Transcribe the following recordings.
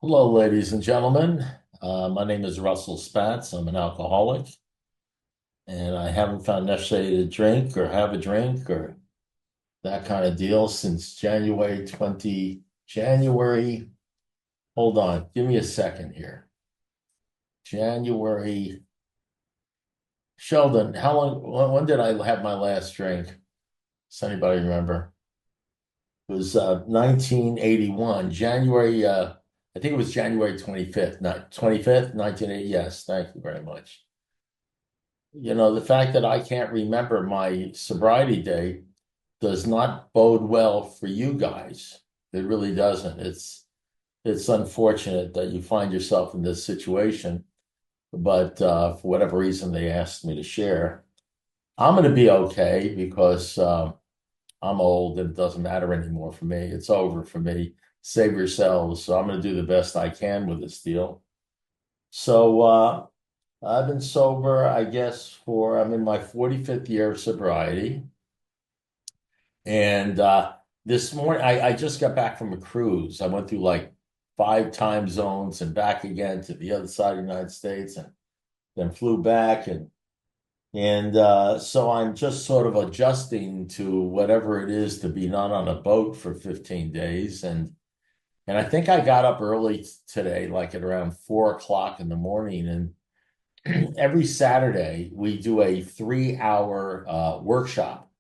Hello, ladies and gentlemen. My name is Russell Spatz. I'm an alcoholic, and I haven't found necessary to drink or have a drink or that kind of deal since January. Hold on, give me a second here. January. Sheldon, how long, when did I have my last drink? Does anybody remember? It was 1981, January, I think it was January 25th, not 25th, 1980. Yes, thank you very much. The fact that I can't remember my sobriety date does not bode well for you guys. It really doesn't. It's unfortunate that you find yourself in this situation, but for whatever reason, they asked me to share. I'm going to be okay because I'm old and it doesn't matter anymore for me. It's over for me. Save yourselves. So I'm going to do the best I can with this deal. So I've been sober, I guess, I'm in my 45th year of sobriety. And this morning, I just got back from a cruise. I went through like five time zones and back again to the other side of the United States and then flew back. And so I'm just sort of adjusting to whatever it is to be not on a boat for 15 days. And I think I got up early today, like at around 4 o'clock in the morning. And every Saturday we do a 3 hour workshop.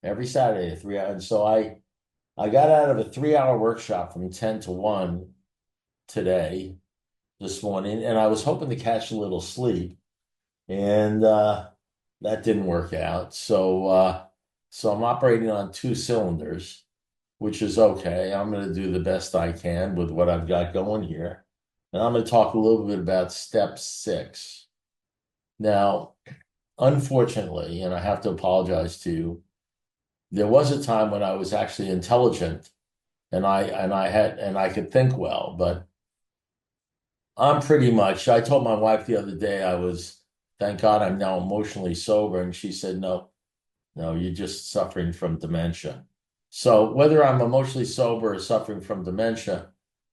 Every Saturday, a 3 hour. And so I got out of a 3 hour workshop from 10 to 1 today, this morning, and I was hoping to catch a little sleep. And that didn't work out. So I'm operating on two cylinders, which is okay. I'm going to do the best I can with what I've got going here. And I'm going to talk a little bit about step six. Now, unfortunately, and I have to apologize to you, there was a time when I was actually intelligent and I could think well, but I told my wife the other day thank God I'm now emotionally sober. And she said, no, no, you're just suffering from dementia. So whether I'm emotionally sober or suffering from dementia,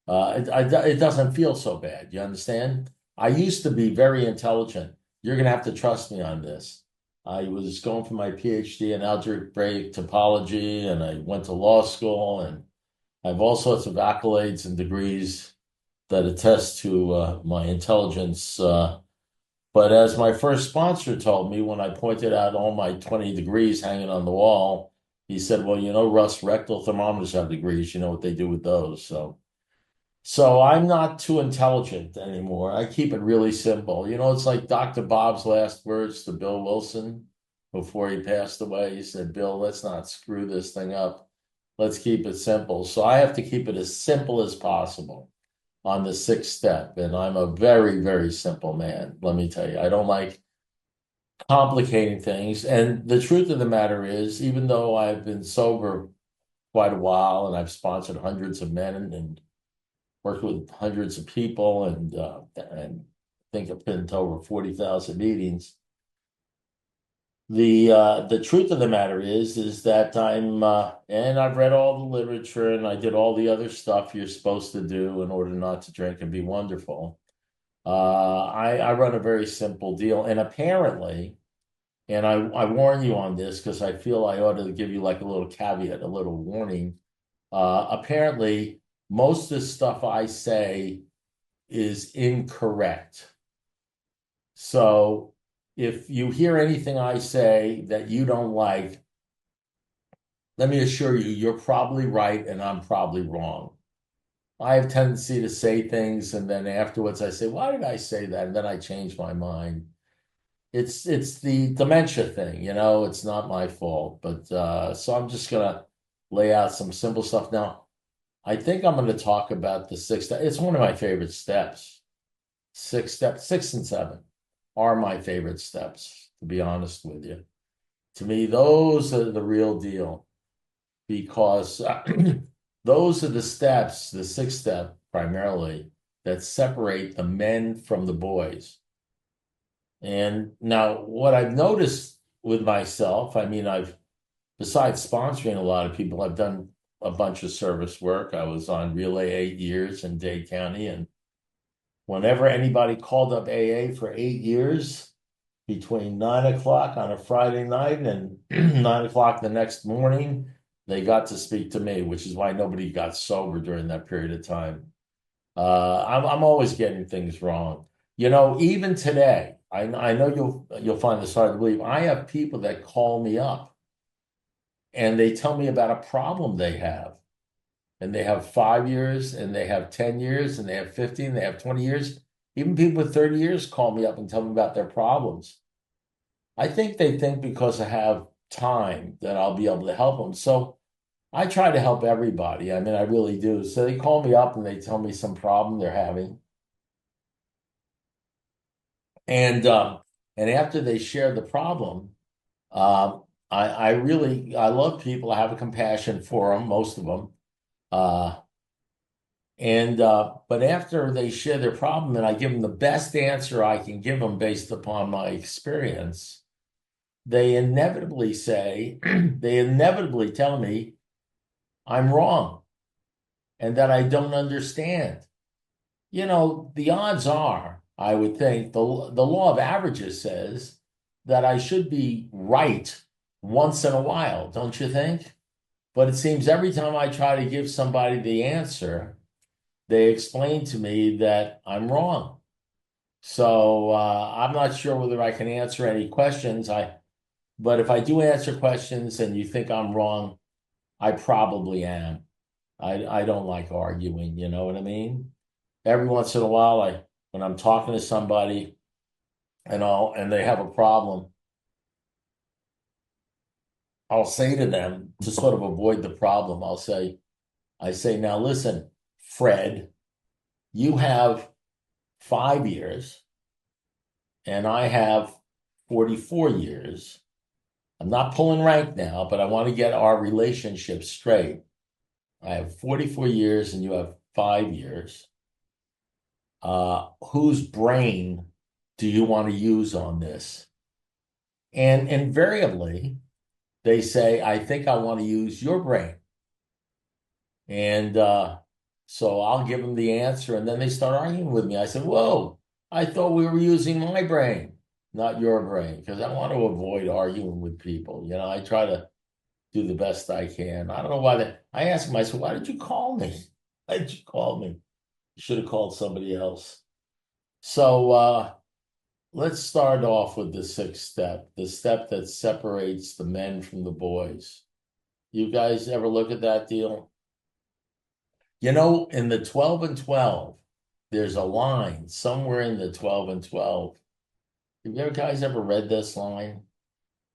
it doesn't feel so bad. You understand? I used to be very intelligent. You're going to have to trust me on this. I was going for my PhD in algebraic topology, and I went to law school, and I have all sorts of accolades and degrees that attest to my intelligence. But as my first sponsor told me when I pointed out all my 20 degrees hanging on the wall, he said, well, Russ, rectal thermometers have degrees. You know what they do with those. So I'm not too intelligent anymore. I keep it really simple. It's like Dr. Bob's last words to Bill Wilson before he passed away. He said, Bill, let's not screw this thing up. Let's keep it simple. So I have to keep it as simple as possible on the sixth step. And I'm a very, very simple man. Let me tell you, I don't like complicating things. And the truth of the matter is, even though I've been sober quite a while and I've sponsored hundreds of men and worked with hundreds of people and I think I've been to over 40,000 meetings. The truth of the matter is that and I've read all the literature and I did all the other stuff you're supposed to do in order not to drink and be wonderful. I run a very simple deal, and apparently, and I warn you on this because I feel I ought to give you like a little caveat, a little warning. Apparently, most of the stuff I say is incorrect. So if you hear anything I say that you don't like, let me assure you, you're probably right and I'm probably wrong. I have tendency to say things and then afterwards I say, why did I say that? And then I change my mind. It's the dementia thing, it's not my fault. But so I'm just gonna lay out some simple stuff. Now, I think I'm gonna talk about the sixth step. It's one of my favorite steps. Six and seven are my favorite steps, to be honest with you. To me, those are the real deal because those are the steps, the sixth step primarily, that separate the men from the boys. And now, what I've noticed with myself, I mean, besides sponsoring a lot of people, I've done a bunch of service work. I was on Relay 8 years in Dade County, and whenever anybody called up AA for 8 years, between 9 o'clock on a Friday night and 9 o'clock the next morning, they got to speak to me, which is why nobody got sober during that period of time. I'm always getting things wrong. Even today, I know you'll find this hard to believe. I have people that call me up and they tell me about a problem they have. And they have 5 years, and they have 10 years, and they have 15, they have 20 years. Even people with 30 years call me up and tell me about their problems. I think they think because I have time that I'll be able to help them. So I try to help everybody. I mean, I really do. So they call me up and they tell me some problem they're having. And after they share the problem, I love people. I have a compassion for them, most of them. Uh, but after they share their problem and I give them the best answer I can give them based upon my experience, they inevitably they inevitably tell me I'm wrong and that I don't understand. The odds are, I would think, the law of averages says that I should be right once in a while, don't you think? But it seems every time I try to give somebody the answer, they explain to me that I'm wrong. So I'm not sure whether I can answer any questions. But if I do answer questions and you think I'm wrong, I probably am. I don't like arguing, you know what I mean? Every once in a while, when I'm talking to somebody and they have a problem, I'll say to them to sort of avoid the problem, I say, now listen, Fred, you have 5 years and I have 44 years. I'm not pulling rank now, but I want to get our relationship straight. I have 44 years and you have 5 years. Whose brain do you want to use on this? And invariably, they say, I think I want to use your brain. And so I'll give them the answer, and then they start arguing with me. I said, whoa, I thought we were using my brain, not your brain, because I want to avoid arguing with people. I try to do the best I can. I don't know why I asked myself, why did you call me? Why did you call me? You should have called somebody else. So let's start off with the sixth step, the step that separates the men from the boys. You guys ever look at that deal? In the 12 and 12, there's a line somewhere in the 12 and 12. Have you guys ever read this line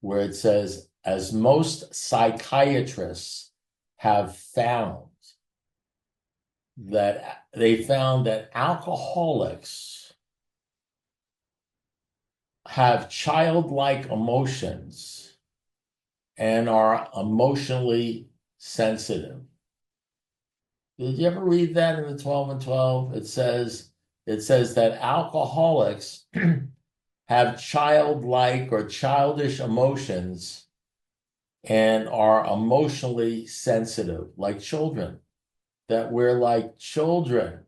where it says, as most psychiatrists have found that alcoholics have childlike emotions and are emotionally sensitive. Did you ever read that in the 12 and 12? It says that alcoholics have childlike or childish emotions and are emotionally sensitive, like children, that we're like children.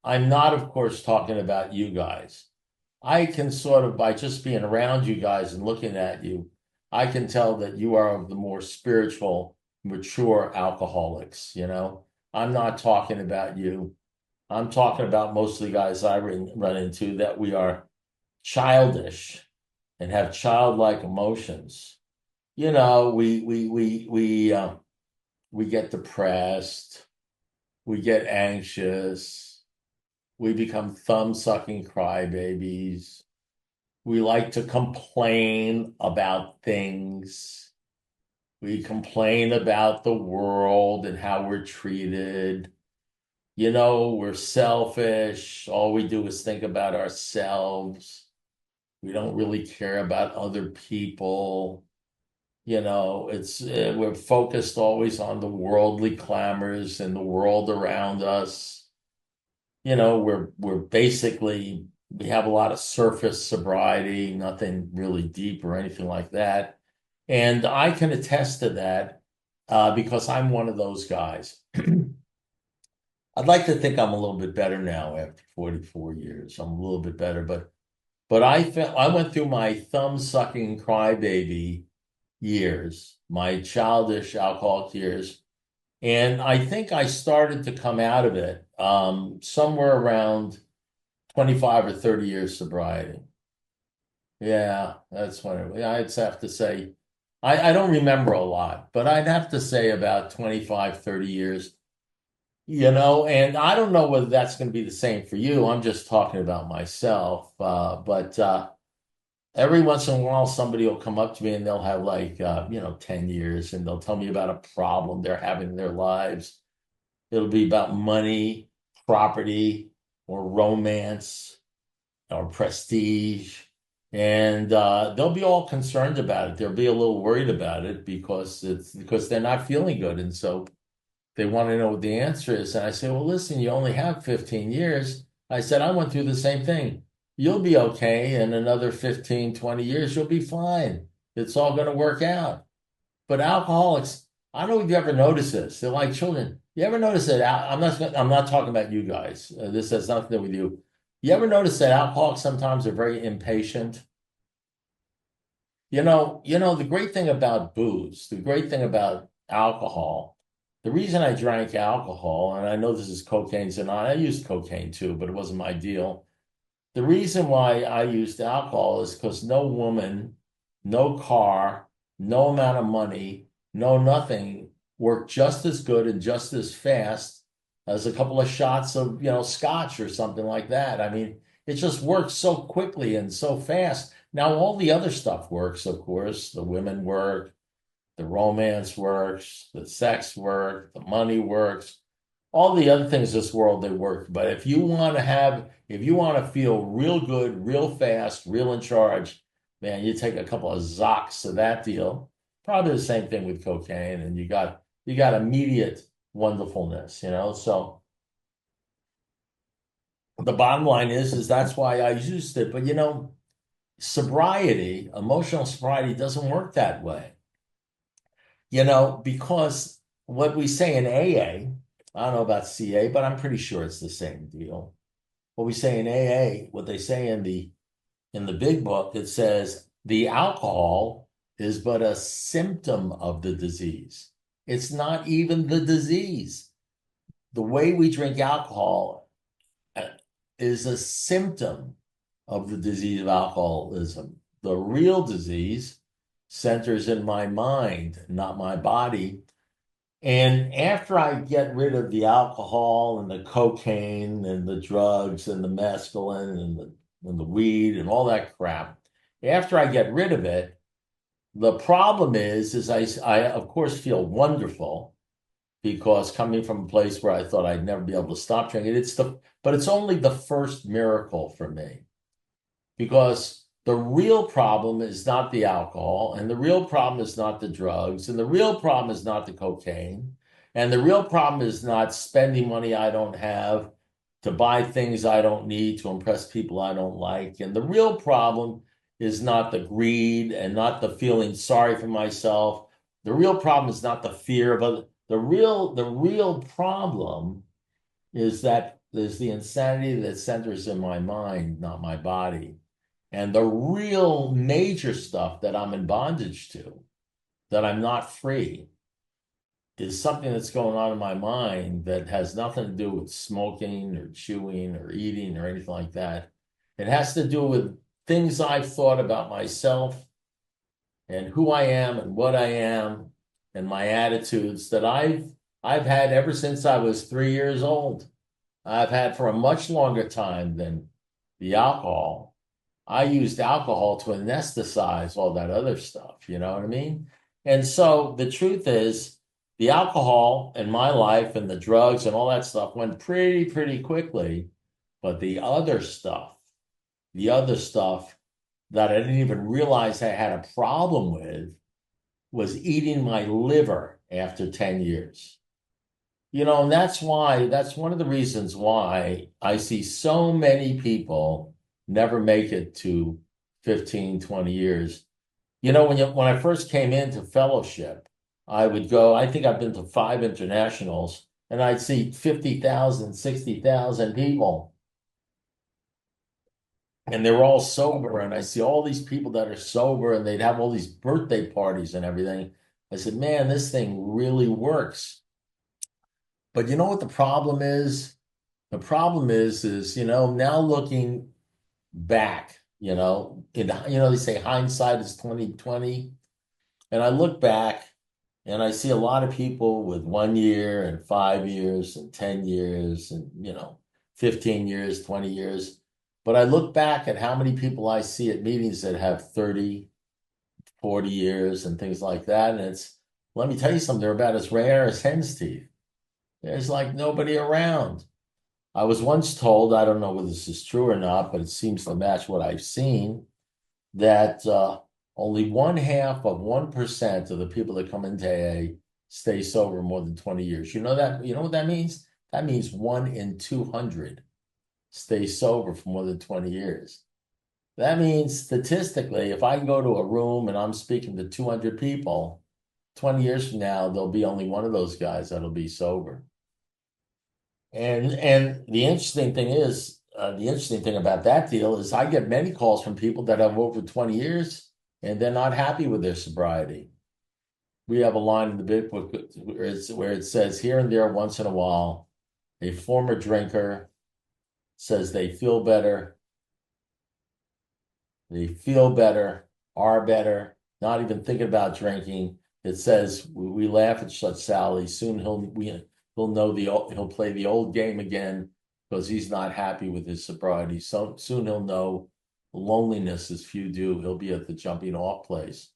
I'm not, of course, talking about you guys. I can sort of, by just being around you guys and looking at you, I can tell that you are of the more spiritual, mature alcoholics, I'm not talking about you. I'm talking about most of the guys I run into that we are childish and have childlike emotions. We get depressed, we get anxious, we become thumb-sucking crybabies. We like to complain about things. We complain about the world and how we're treated. We're selfish. All we do is think about ourselves. We don't really care about other people. We're focused always on the worldly clamors and the world around us. We're basically, we have a lot of surface sobriety, nothing really deep or anything like that. And I can attest to that because I'm one of those guys. I'd like to think I'm a little bit better now after 44 years. I'm a little bit better, but I went through my thumb sucking crybaby years, my childish alcoholic years, and I think I started to come out of it somewhere around 25 or 30 years sobriety. Yeah, that's when I'd have to say, I don't remember a lot, but I'd have to say about 25, 30 years, and I don't know whether that's going to be the same for you. I'm just talking about myself. But every once in a while, somebody will come up to me and they'll have 10 years and they'll tell me about a problem they're having in their lives. It'll be about money, property, or romance or prestige. And they'll be all concerned about it. They'll be a little worried about it because they're not feeling good. And so they want to know what the answer is. And I say, well, listen, you only have 15 years. I said, I went through the same thing. You'll be okay. In another 15, 20 years, you'll be fine. It's all going to work out. But alcoholics, I don't know if you ever notice this. They're like children. You ever notice that? I'm not talking about you guys. This has nothing to do with you. You ever notice that alcoholics sometimes are very impatient? The great thing about booze, the great thing about alcohol, the reason I drank alcohol, and I know this is cocaine's and I used cocaine too, but it wasn't my deal. The reason why I used alcohol is because no woman, no car, no amount of money, no nothing worked just as good and just as fast as a couple of shots of, scotch or something like that. I mean, it just works so quickly and so fast. Now, all the other stuff works, of course. The women work, the romance works, the sex works, the money works, all the other things in this world they work. But if you want to feel real good, real fast, real in charge, man, you take a couple of Zocs of that deal. Probably the same thing with cocaine, and you got immediate wonderfulness. So the bottom line is that's why I used it. But sobriety, emotional sobriety doesn't work that way. Because what we say in AA, I don't know about CA, but I'm pretty sure it's the same deal. What we say in AA, what they say in the big book, it says the alcohol is but a symptom of the disease. It's not even the disease. The way we drink alcohol is a symptom of the disease of alcoholism. The real disease centers in my mind, not my body. And after I get rid of the alcohol and the cocaine and the drugs and the mescaline and the weed and all that crap, after I get rid of it, the problem is I of course feel wonderful because coming from a place where I thought I'd never be able to stop drinking, but it's only the first miracle for me. Because the real problem is not the alcohol, and the real problem is not the drugs, and the real problem is not the cocaine, and the real problem is not spending money I don't have to buy things I don't need to impress people I don't like. And the real problem is not the greed and not the feeling sorry for myself. The real problem is not the fear of other. The real problem is that there's the insanity that centers in my mind, not my body. And the real major stuff that I'm in bondage to, that I'm not free, is something that's going on in my mind that has nothing to do with smoking or chewing or eating or anything like that. It has to do with things I've thought about myself and who I am and what I am and my attitudes that I've had ever since I was 3 years old. I've had for a much longer time than the alcohol. I used alcohol to anesthetize all that other stuff, you know what I mean? And so the truth is, the alcohol in my life and the drugs and all that stuff went pretty, pretty quickly. But the other stuff that I didn't even realize I had a problem with was eating my liver after 10 years. And that's one of the reasons why I see so many people never make it to 15, 20 years. When I first came into fellowship, I would go, I think I've been to 5 internationals, and I'd see 50,000, 60,000 people. And they're all sober. And I see all these people that are sober and they'd have all these birthday parties and everything. I said, man, this thing really works. But you know what the problem is? The problem is, now looking back, they say hindsight is 2020. And I look back and I see a lot of people with 1 year and 5 years and 10 years and, 15 years, 20 years. But I look back at how many people I see at meetings that have 30, 40 years and things like that. And let me tell you something, they're about as rare as hen's teeth. There's like nobody around. I was once told, I don't know whether this is true or not, but it seems to match what I've seen, that only 1/2 of 1% of the people that come into AA stay sober more than 20 years. You know that? You know what that means? That means 1 in 200 stay sober for more than 20 years. That means statistically, if I can go to a room and I'm speaking to 200 people, 20 years from now, there'll be only one of those guys that'll be sober. And the interesting thing about that deal is I get many calls from people that have over 20 years and they're not happy with their sobriety. We have a line in the big book where it says here and there once in a while, a former drinker says they feel better, are better, not even thinking about drinking. It says we laugh at such Sally. Soon he'll play the old game again because he's not happy with his sobriety. So soon he'll know loneliness as few do. He'll be at the jumping off place.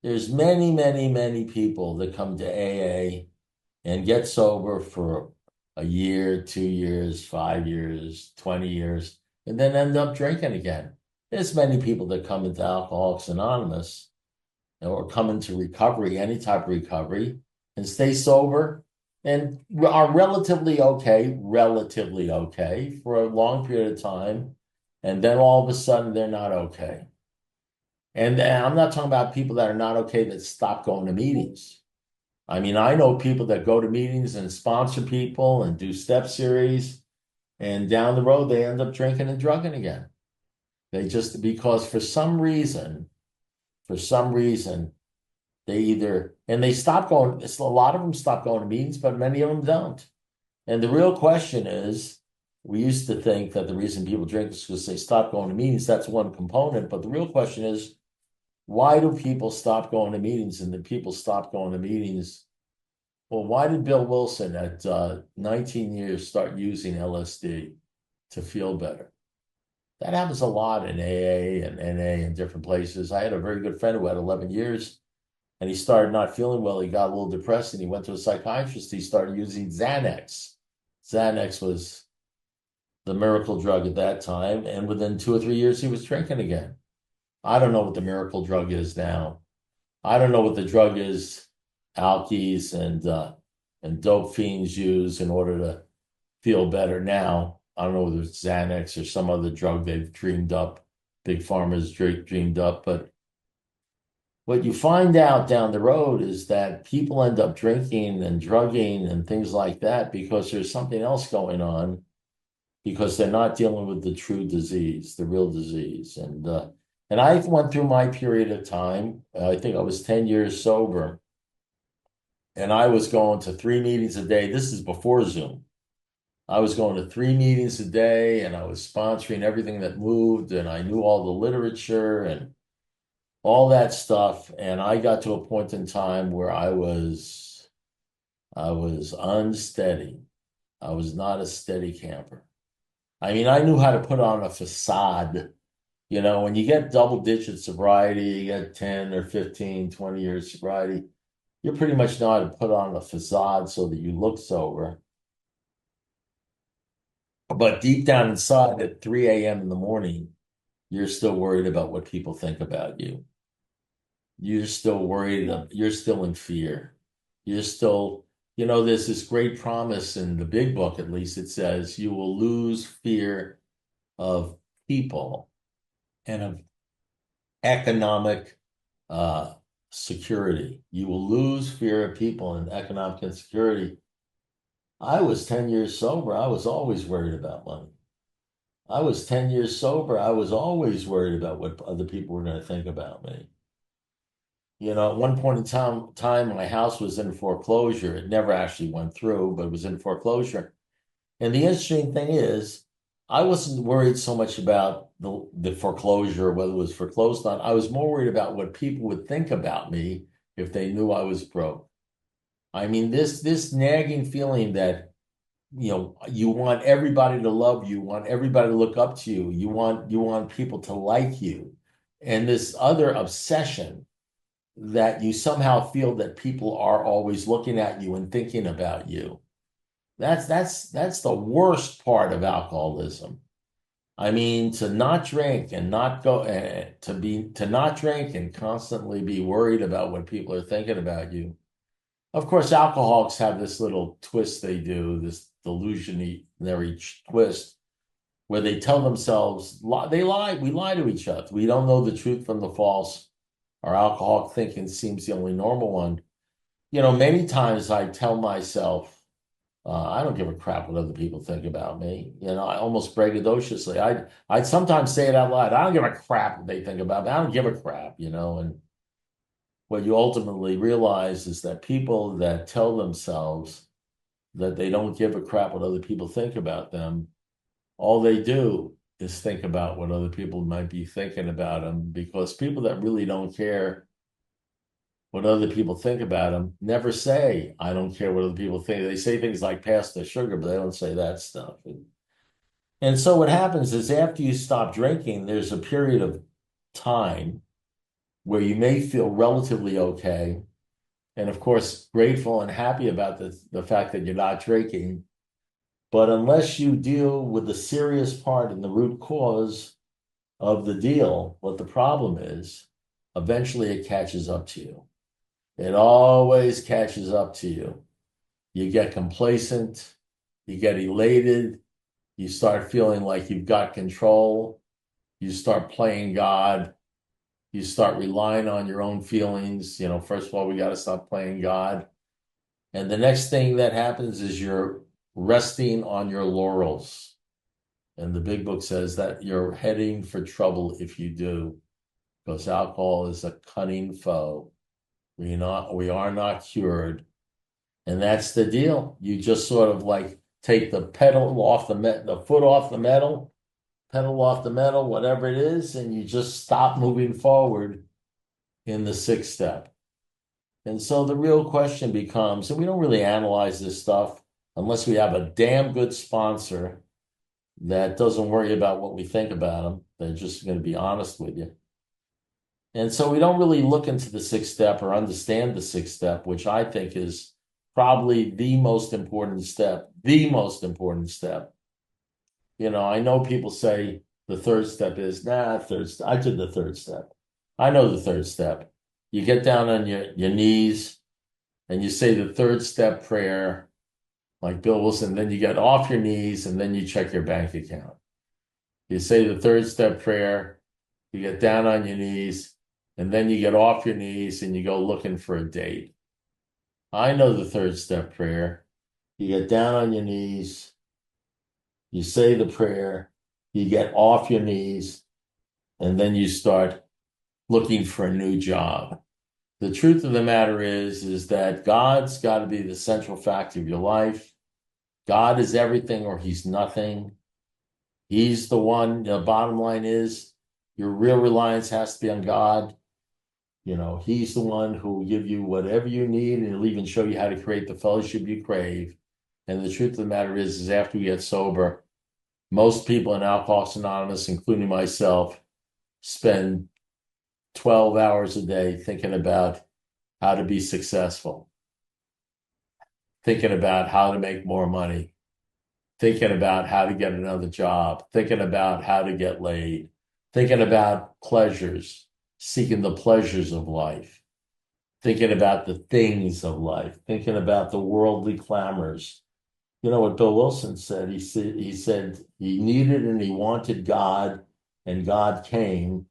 There's many, many, many people that come to AA and get sober for a year, 2 years, 5 years, 20 years, and then end up drinking again. There's many people that come into Alcoholics Anonymous or come into recovery, any type of recovery, and stay sober and are relatively okay for a long period of time. And then all of a sudden they're not okay. And I'm not talking about people that are not okay that stop going to meetings. I mean, I know people that go to meetings and sponsor people and do step series, and down the road they end up drinking and drugging again. Because for some reason, they stop going. A lot of them stop going to meetings, but many of them don't. And the real question is, we used to think that the reason people drink is because they stop going to meetings. That's one component. But the real question is, why do people stop going to meetings? And the people stop going to meetings. Well, why did Bill Wilson at 19 years start using LSD to feel better? That happens a lot in AA and NA and different places. I had a very good friend who had 11 years and he started not feeling well. He got a little depressed and he went to a psychiatrist. He started using Xanax. Xanax was the miracle drug at that time. And within 2 or 3 years, he was drinking again. I don't know what the miracle drug is now. I don't know what the drug is alkies and dope fiends use in order to feel better now. I don't know whether it's Xanax or some other drug they've dreamed up, big pharma's dreamed up. But what you find out down the road is that people end up drinking and drugging and things like that because there's something else going on, because they're not dealing with the true disease, the real disease. And I went through my period of time. I think I was 10 years sober, and I was going to 3 meetings a day. This is before Zoom. I was going to 3 meetings a day and I was sponsoring everything that moved and I knew all the literature and all that stuff. And I got to a point in time where I was unsteady. I was not a steady camper. I mean, I knew how to put on a facade. When you get double-digit sobriety, you get 10 or 15, 20 years sobriety, you pretty much know how to put on a facade so that you look sober. But deep down inside at 3 a.m. in the morning, you're still worried about what people think about you. You're still worried. You're still in fear. You're still, there's this great promise in the big book, at least it says, you will lose fear of people and of economic security. You will lose fear of people and economic insecurity. I was 10 years sober. I was always worried about money. I was 10 years sober. I was always worried about what other people were going to think about me. At one point in time, my house was in foreclosure. It never actually went through, but it was in foreclosure. And the interesting thing is, I wasn't worried so much about the foreclosure, whether it was foreclosed on. I was more worried about what people would think about me if they knew I was broke. I mean, this nagging feeling that, you want everybody to love you, want everybody to look up to you, you want people to like you, and this other obsession that you somehow feel that people are always looking at you and thinking about you. That's the worst part of alcoholism. I mean, to not drink and not go to not drink and constantly be worried about what people are thinking about you. Of course, alcoholics have this little twist they do, this delusionary twist, where they tell themselves they lie. We lie to each other. We don't know the truth from the false. Our alcoholic thinking seems the only normal one. Many times I tell myself, I don't give a crap what other people think about me. I almost braggadociously. I'd sometimes say it out loud. I don't give a crap what they think about me. I don't give a crap, and what you ultimately realize is that people that tell themselves that they don't give a crap what other people think about them, all they do is think about what other people might be thinking about them, because people that really don't care what other people think about them never say, I don't care what other people think. They say things like pass the sugar, but they don't say that stuff. And so what happens is after you stop drinking, there's a period of time where you may feel relatively okay. And of course, grateful and happy about the fact that you're not drinking. But unless you deal with the serious part and the root cause of the deal, what the problem is, eventually it catches up to you. It always catches up to you. You get complacent, you get elated, you start feeling like you've got control, you start playing God, you start relying on your own feelings. First of all, we got to stop playing God. And the next thing that happens is you're resting on your laurels. And the big book says that you're heading for trouble if you do, because alcohol is a cunning foe. We are not cured. And that's the deal. You just sort of like take the foot off the pedal off the metal, whatever it is, and you just stop moving forward in the sixth step. And so the real question becomes, and we don't really analyze this stuff unless we have a damn good sponsor that doesn't worry about what we think about them. They're just going to be honest with you. And so we don't really look into the sixth step or understand the sixth step, which I think is probably the most important step. The most important step. I know people say the third step is, I did the third step. I know the third step. You get down on your knees and you say the third step prayer, like Bill Wilson, then you get off your knees and then you check your bank account. You say the third step prayer, you get down on your knees, and then you get off your knees and you go looking for a date. I know the third step prayer. You get down on your knees, you say the prayer, you get off your knees, and then you start looking for a new job. The truth of the matter is that God's got to be the central factor of your life. God is everything or he's nothing. He's the one. The bottom line is your real reliance has to be on God. He's the one who will give you whatever you need, and he'll even show you how to create the fellowship you crave. And the truth of the matter is after we get sober, most people in Alcoholics Anonymous, including myself, spend 12 hours a day thinking about how to be successful, thinking about how to make more money, thinking about how to get another job, thinking about how to get laid, thinking about pleasures, seeking the pleasures of life, thinking about the things of life, thinking about the worldly clamors. You know what Bill Wilson said? He said he needed and he wanted God, and God came,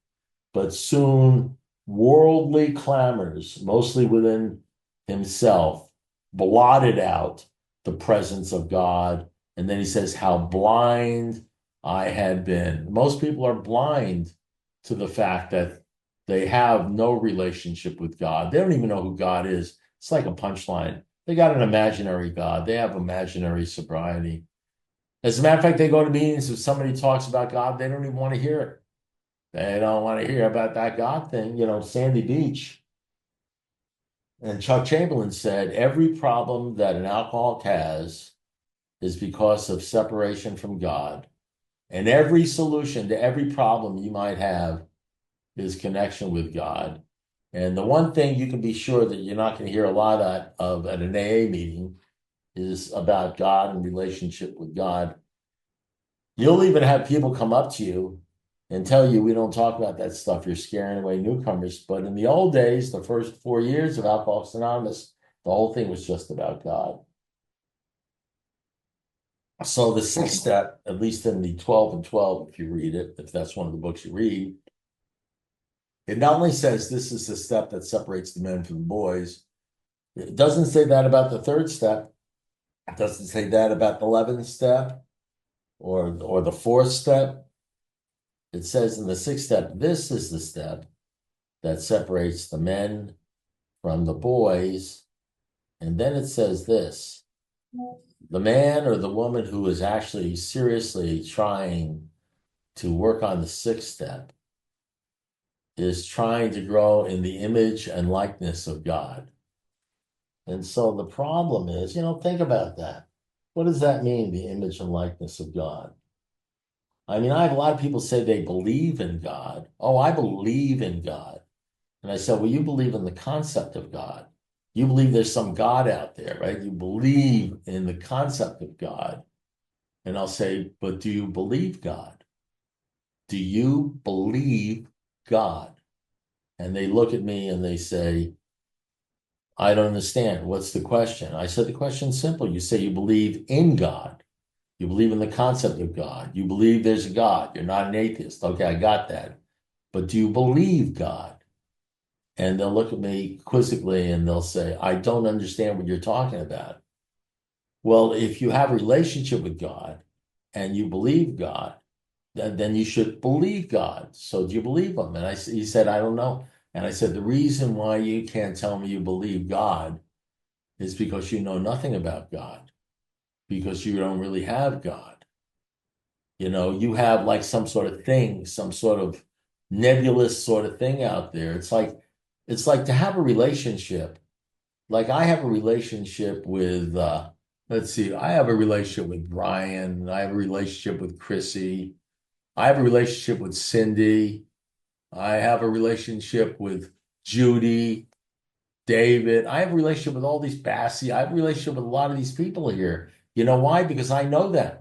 but soon worldly clamors, mostly within himself, blotted out the presence of God. And then he says, how blind I had been. Most people are blind to the fact that they have no relationship with God. They don't even know who God is. It's like a punchline. They got an imaginary God. They have imaginary sobriety. As a matter of fact, they go to meetings. If somebody talks about God, they don't even want to hear it. They don't want to hear about that God thing, Sandy Beach. And Chuck Chamberlain said every problem that an alcoholic has is because of separation from God. And every solution to every problem you might have is connection with God. And the one thing you can be sure that you're not going to hear a lot of at an AA meeting is about God and relationship with God. You'll even have people come up to you and tell you, we don't talk about that stuff. You're scaring away newcomers. But in the old days, the first 4 years of Alcoholics Anonymous, the whole thing was just about God. So the sixth step, at least in the 12 and 12, if you read it, if that's one of the books you read, it not only says this is the step that separates the men from the boys, it doesn't say that about the third step. It doesn't say that about the 11th step or the fourth step. It says in the sixth step, this is the step that separates the men from the boys. And then it says this, the man or the woman who is actually seriously trying to work on the sixth step is trying to grow in the image and likeness of God. And so the problem is, think about that. What does that mean, the image and likeness of God? I mean, I have a lot of people say they believe in God. Oh, I believe in God. And I said, well, you believe in the concept of God. You believe there's some God out there, right? You believe in the concept of God. And I'll say, but do you believe God? Do you believe God? And they look at me and they say, I don't understand. What's the question? I said, the question's simple. You say you believe in God. You believe in the concept of God. You believe there's a God. You're not an atheist. Okay, I got that. But do you believe God? And they'll look at me quizzically and they'll say, I don't understand what you're talking about. Well, if you have a relationship with God and you believe God, then you should believe God. So do you believe him? And he said, I don't know. And I said, the reason why you can't tell me you believe God is because you know nothing about God, because you don't really have God. You have like some sort of thing, some sort of nebulous sort of thing out there. It's like to have a relationship. Like I have a relationship with, let's see, I have a relationship with Brian. I have a relationship with Chrissy. I have a relationship with Cindy. I have a relationship with Judy, David. I have a relationship with all these Bassie. I have a relationship with a lot of these people here. You know why? Because I know them.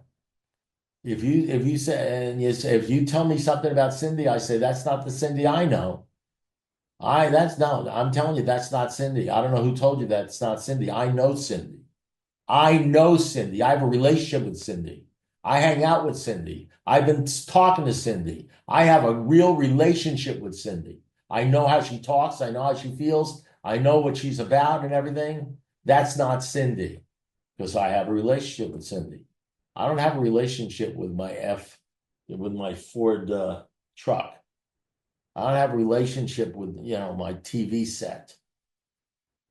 If you say and you say, if you tell me something about Cindy, I say that's not the Cindy I know. That's no, I'm telling you, that's not Cindy. I don't know who told you that's not Cindy. I know Cindy. I know Cindy. I have a relationship with Cindy. I hang out with Cindy. I've been talking to Cindy. I have a real relationship with Cindy. I know how she talks. I know how she feels. I know what she's about and everything. That's not Cindy because I have a relationship with Cindy. I don't have a relationship with my Ford truck. I don't have a relationship with, my TV set.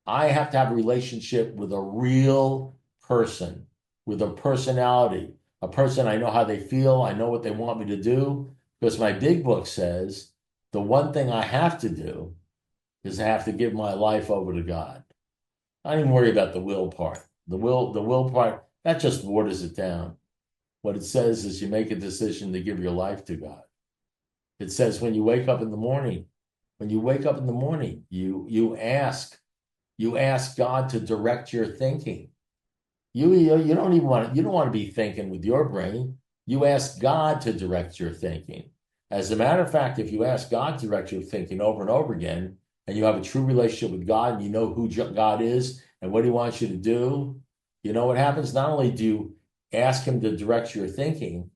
I have to have a relationship with a real person, with a personality, a person I know how they feel, I know what they want me to do, because my big book says the one thing I have to do is I have to give my life over to God. I don't even worry about the will part. The will part, that just waters it down. What it says is you make a decision to give your life to God. It says when you wake up in the morning, you ask God to direct your thinking. You don't even you don't want to be thinking with your brain. You ask God to direct your thinking. As a matter of fact, if you ask God to direct your thinking over and over again, and you have a true relationship with God, and you know who God is and what He wants you to do, you know what happens? Not only do you ask Him to direct your thinking,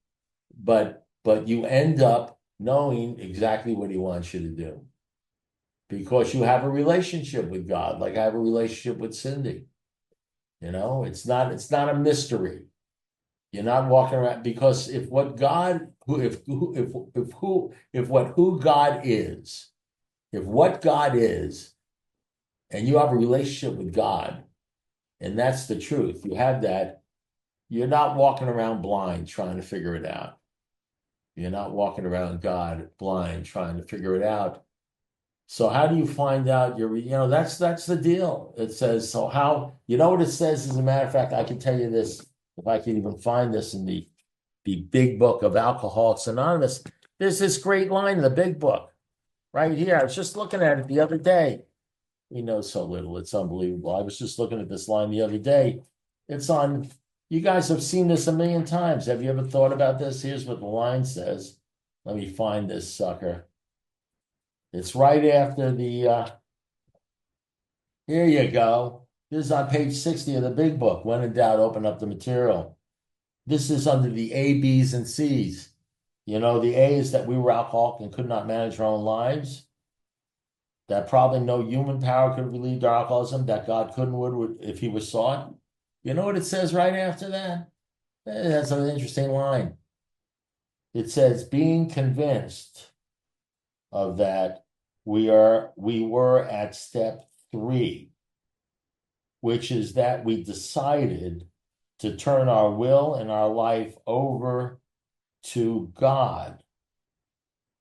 but you end up knowing exactly what He wants you to do. because you have a relationship with God, like I have a relationship with Cindy. It's not a mystery. You're not walking around because if what God, who, if who, if what who God is, if what God is, and you have a relationship with God, and that's the truth, you have that, you're not walking around blind trying to figure it out. You're not walking around God blind trying to figure it out. So how do you find out that's the deal. It says, so how, what it says, as a matter of fact, I can tell you this, if I can even find this in the big book of Alcoholics Anonymous. There's this great line in the big book right here. I was just looking at it the other day. We know so little. It's unbelievable. I was just looking at this line the other day. It's on, you guys have seen this a million times. Have you ever thought about this? Here's what the line says. Let me find this sucker. It's right after here you go. This is on page 60 of the big book. When in doubt, open up the material. This is under the A, B's, and C's. The A is that we were alcoholic and could not manage our own lives. That probably no human power could have relieved our alcoholism, that God couldn't would if he was sought. You know what it says right after that? That's an interesting line. It says, being convinced of that, we were at step 3, which is that we decided to turn our will and our life over to God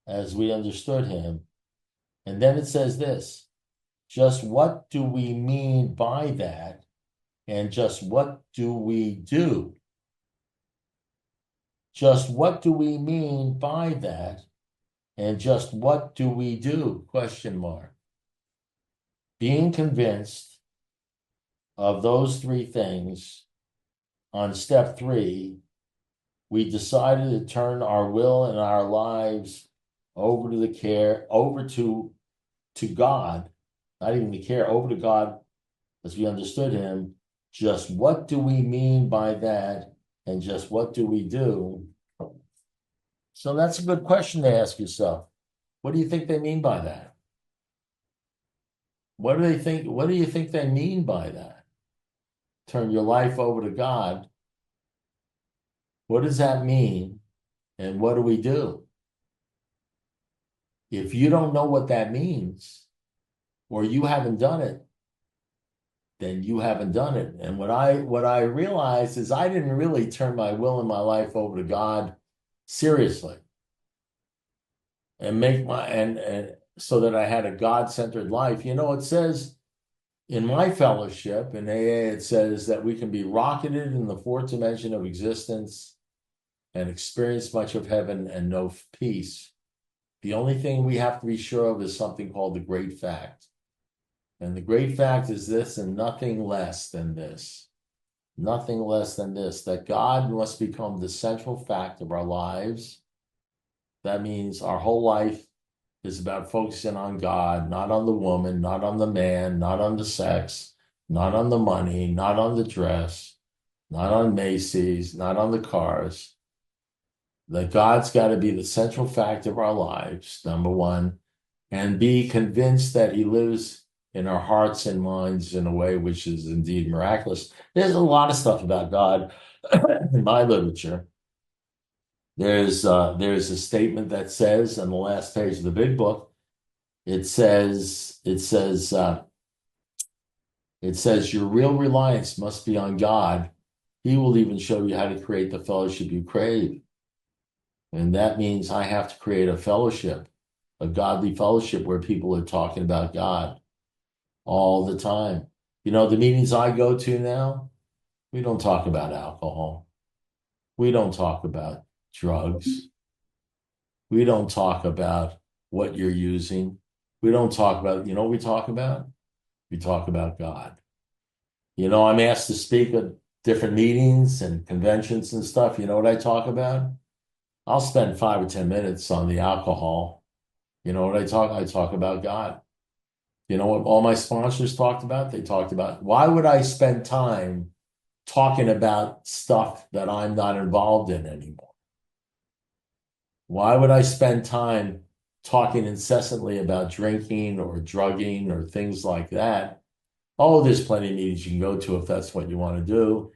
as we understood him. And then it says this, just what do we mean by that? And just what do we do? Just what do we mean by that? And just what do we do? Question mark. Being convinced of those 3 things, on step 3, we decided to turn our will and our lives over to God, not even the care, over to God as we understood him. Just what do we mean by that? And just what do we do? So that's a good question to ask yourself. What do you think they mean by that? What do they think? What do you think they mean by that? Turn your life over to God. What does that mean? And what do we do? If you don't know what that means, or you haven't done it, then you haven't done it. And what I realized is I didn't really turn my will and my life over to God seriously and make and so that I had a God-centered life. It says in my fellowship in AA, it says that we can be rocketed in the 4th dimension of existence and experience much of heaven and know peace. The only thing we have to be sure of is something called the great fact. And the great fact is this, and nothing less than this. Nothing less than this, that God must become the central fact of our lives. That means our whole life is about focusing on God, not on the woman, not on the man, not on the sex, not on the money, not on the dress, not on Macy's, not on the cars. That God's got to be the central fact of our lives, number 1, and be convinced that he lives in our hearts and minds in a way which is indeed miraculous. There's a lot of stuff about God in my literature. There's a statement that says on the last page of the big book, it says your real reliance must be on God. He will even show you how to create the fellowship you crave. And that means I have to create a fellowship, a godly fellowship where people are talking about God all the time. The meetings I go to now, we don't talk about alcohol. We don't talk about drugs. We don't talk about what you're using. We don't talk about, what we talk about? We talk about God. I'm asked to speak at different meetings and conventions and stuff. You know what I talk about? I'll spend 5 or 10 minutes on the alcohol. You know what I talk about God. You know what all my sponsors talked about? They talked about, why would I spend time talking about stuff that I'm not involved in anymore? Why would I spend time talking incessantly about drinking or drugging or things like that. Oh, there's plenty of meetings you can go to if that's what you want to do.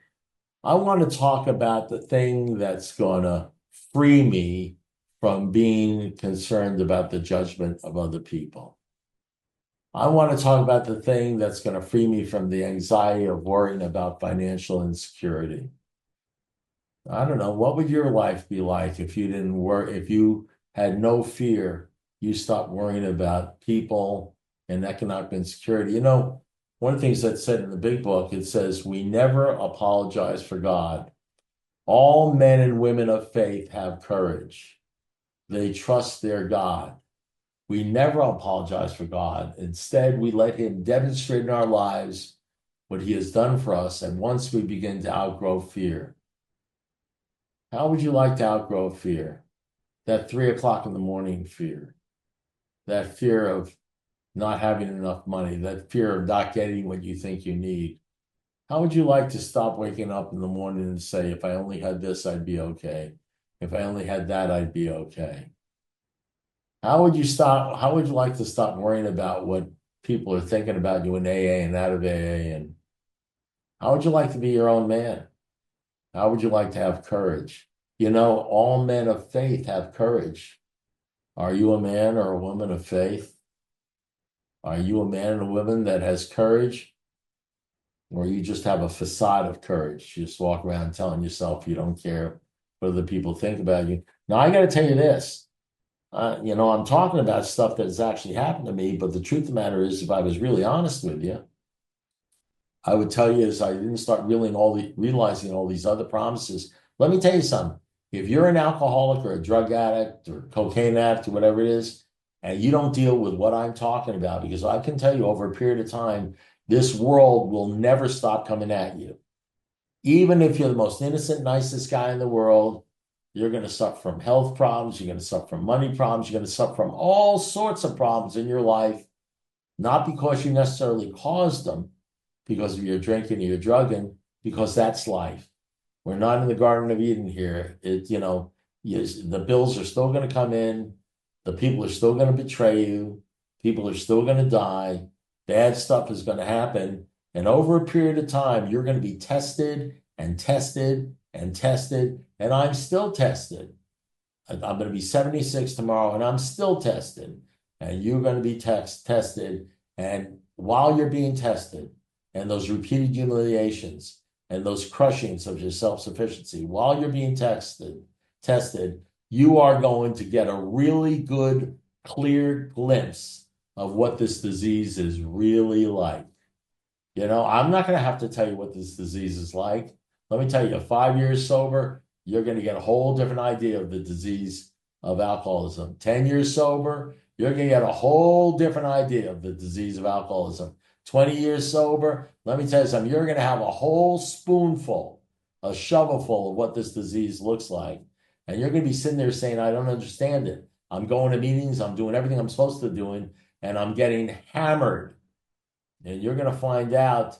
I want to talk about the thing that's going to free me from being concerned about the judgment of other people. I want to talk about the thing that's going to free me from the anxiety of worrying about financial insecurity. I don't know, what would your life be like if you didn't worry, if you had no fear, you stopped worrying about people and economic insecurity? One of the things that's said in the big book, it says, we never apologize for God. All men and women of faith have courage. They trust their God. We never apologize for God. Instead, we let him demonstrate in our lives what he has done for us. And once we begin to outgrow fear, how would you like to outgrow fear? That 3 o'clock in the morning fear, that fear of not having enough money, that fear of not getting what you think you need. How would you like to stop waking up in the morning and say, if I only had this, I'd be okay. If I only had that, I'd be okay. How would you like to stop worrying about what people are thinking about you in AA and out of AA? And how would you like to be your own man? How would you like to have courage? All men of faith have courage. Are you a man or a woman of faith? Are you a man and a woman that has courage? Or you just have a facade of courage? You just walk around telling yourself you don't care what other people think about you. Now, I got to tell you this. I'm talking about stuff that has actually happened to me, but the truth of the matter is, if I was really honest with you, I would tell you is I didn't start realizing all these other promises. Let me tell you something. If you're an alcoholic or a drug addict or cocaine addict or whatever it is, and you don't deal with what I'm talking about, because I can tell you over a period of time, this world will never stop coming at you. Even if you're the most innocent, nicest guy in the world, you're going to suffer from health problems. You're going to suffer from money problems. You're going to suffer from all sorts of problems in your life, not because you necessarily caused them, because of your drinking or your drugging, because that's life. We're not in the Garden of Eden here. The bills are still going to come in. The people are still going to betray you. People are still going to die. Bad stuff is going to happen. And over a period of time, you're going to be tested and tested and tested. And I'm still tested. I'm going to be 76 tomorrow, and I'm still tested. And you're going to be tested. And while you're being tested, and those repeated humiliations and those crushings of your self-sufficiency, while you're being tested, you are going to get a really good, clear glimpse of what this disease is really like. I'm not going to have to tell you what this disease is like. Let me tell you, 5 years sober, you're going to get a whole different idea of the disease of alcoholism. 10 years sober, you're going to get a whole different idea of the disease of alcoholism. 20 years sober, let me tell you something, you're going to have a whole spoonful, a shovelful of what this disease looks like. And you're going to be sitting there saying, I don't understand it. I'm going to meetings, I'm doing everything I'm supposed to do, and I'm getting hammered. And you're going to find out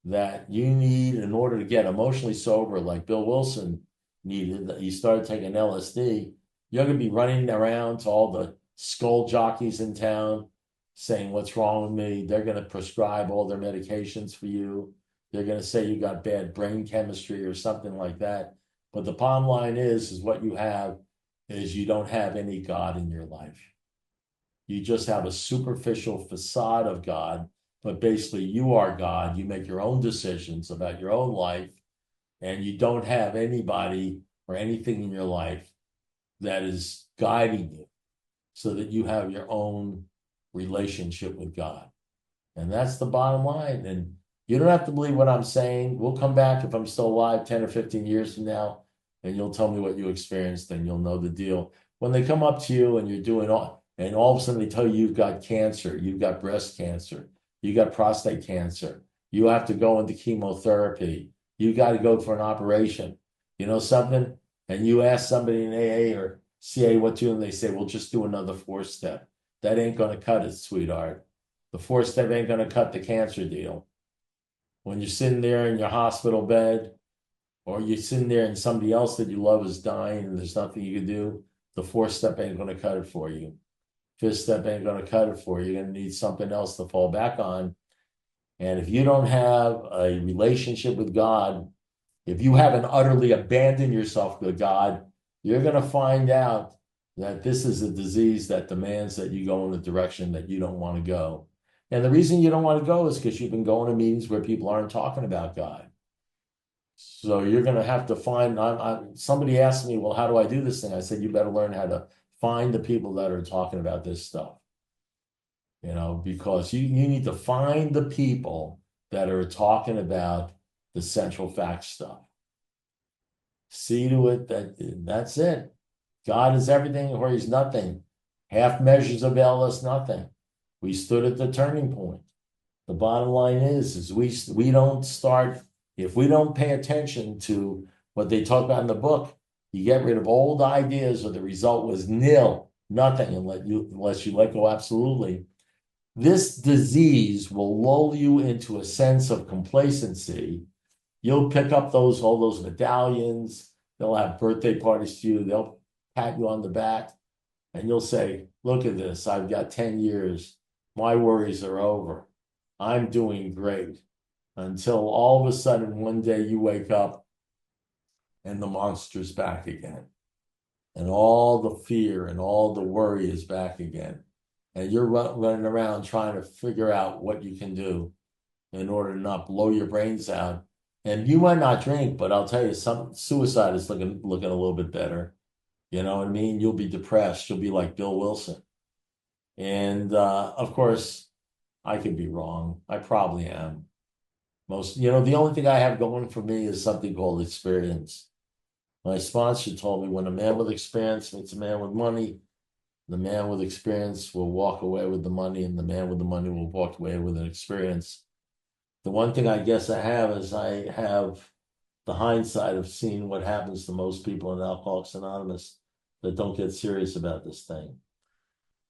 that you need, in order to get emotionally sober, like Bill Wilson needed, that he started taking LSD, you're going to be running around to all the skull jockeys in town saying, what's wrong with me? They're going to prescribe all their medications for you. They're going to say you got bad brain chemistry or something like that. But the bottom line is what you have is you don't have any God in your life. You just have a superficial facade of God, but basically you are God. You make your own decisions about your own life, and you don't have anybody or anything in your life that is guiding you so that you have your own relationship with God. And that's the bottom line. And you don't have to believe what I'm saying. We'll come back if I'm still alive 10 or 15 years from now, and you'll tell me what you experienced, and you'll know the deal. When they come up to you and you're doing and all of a sudden they tell you you've got cancer, you've got breast cancer, you got prostate cancer, you have to go into chemotherapy, you got to go for an operation, you know something? And you ask somebody in AA or CA what to do, and they say, well, just do another 4-step. That ain't going to cut it, sweetheart. The 4-step ain't going to cut the cancer deal. When you're sitting there in your hospital bed, or you're sitting there and somebody else that you love is dying and there's nothing you can do, the 4-step ain't going to cut it for you. fifth step ain't going to cut it for you. You're going to need something else to fall back on. And if you don't have a relationship with God, if you haven't utterly abandoned yourself to God, you're going to find out that this is a disease that demands that you go in a direction that you don't want to go. And the reason you don't want to go is because you've been going to meetings where people aren't talking about God. So you're going to have to find. Somebody asked me, well, how do I do this thing? I said, you better learn how to find the people that are talking about this stuff. Because you need to find the people that are talking about the central fact stuff. See to it that's it. God is everything or he's nothing. Half measures avail us nothing. We stood at the turning point. The bottom line is we don't start, if we don't pay attention to what they talk about in the book, you get rid of old ideas or the result was nil, nothing, unless you let go absolutely. This disease will lull you into a sense of complacency. You'll pick up all those medallions. They'll have birthday parties to you. They'll pat you on the back and you'll say, look at this. I've got 10 years. My worries are over. I'm doing great. Until all of a sudden, one day you wake up and the monster's back again. And all the fear and all the worry is back again. And you're running around trying to figure out what you can do in order to not blow your brains out. And you might not drink, but I'll tell you, some suicide is looking a little bit better. You know what I mean? You'll be depressed. You'll be like Bill Wilson. And of course, I could be wrong. I probably am. The only thing I have going for me is something called experience. My sponsor told me when a man with experience meets a man with money, the man with experience will walk away with the money, and the man with the money will walk away with an experience. The one thing I guess I have is I have the hindsight of seeing what happens to most people in Alcoholics Anonymous that don't get serious about this thing.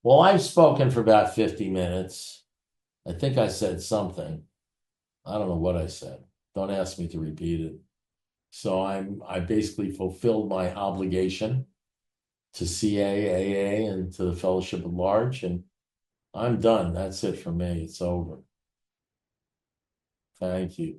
Well, I've spoken for about 50 minutes. I think I said something. I don't know what I said. Don't ask me to repeat it. So I basically fulfilled my obligation to CA, AA, and to the fellowship at large, and I'm done. That's it for me. It's over. Thank you.